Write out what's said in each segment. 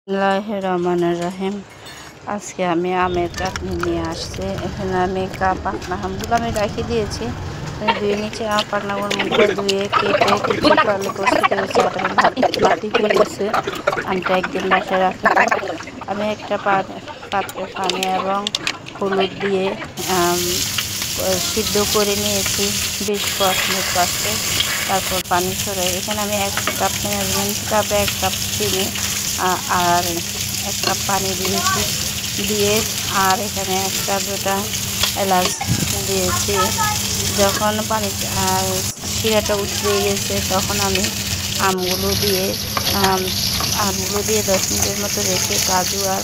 বিসমিল্লাহির রহমানির রহিম। আজকে আমি আমের চাটনি নিয়ে আসছি। এখানে আমি পাকনাগুলো আমি রেখে দিয়েছি, ধুয়ে নিচে পাকনাগুলোর মধ্যে ধুয়ে কেটে কিছু পালে প্রস্তুত করেছি। এটা আমি বাটি করেছি, আমটা একদিন বাসায় রাখি। আমি একটা পাত্রে পানি এবং হলুদ দিয়ে সিদ্ধ করে নিয়েছি 20 মিনিট পাশে। তারপর পানি ছড়াই। এখানে আমি 1 কাপ মেজারমেন্ট কাপে 1 কাপ চিনি আর 1 কাপ পানি দিয়েছি, দিয়ে আর এখানে 1টা এলাচ দিয়েছি। যখন পানি শিরাটা উতরে গেছে তখন আমি আমগুলো দিয়ে 10 মিনিটের মতো রেখে কাজু আর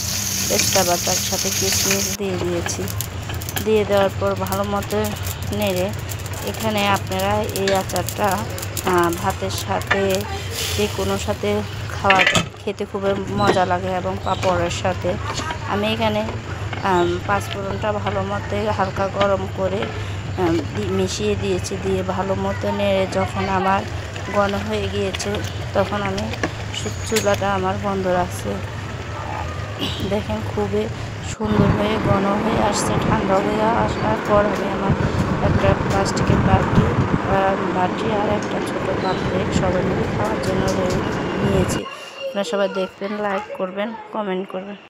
পেস্তা বাটার সাথে কিশমিশ দিয়ে দিয়েছি। দিয়ে দেওয়ার পর ভালো মতো নেড়ে, এখানে আপনারা এই আচারটা ভাতের সাথে যে কোনো সাথে খেতে খুবই মজা লাগে এবং পাঁপড়ের সাথে। আমি এখানে পাঁচফোড়নটা ভালো মতো হালকা গরম করে মিশিয়ে দিয়েছি। দিয়ে ভালো মতো নেড়ে যখন আমার ঘন হয়ে গিয়েছে তখন আমি চুলাটা আমার বন্ধ রাখছি। দেখেন খুবই সুন্দর হয়ে ঘন হয়ে আসছে। ঠান্ডা হয়ে আসার পর আমি আমার একটা প্লাস্টিকের বাটি আর একটা ছোটো পাত্রে সবাই মিলে খাওয়ার জন্য নিয়েছি। আপনারা সবাই দেখবেন, লাইক করবেন, কমেন্ট করবেন।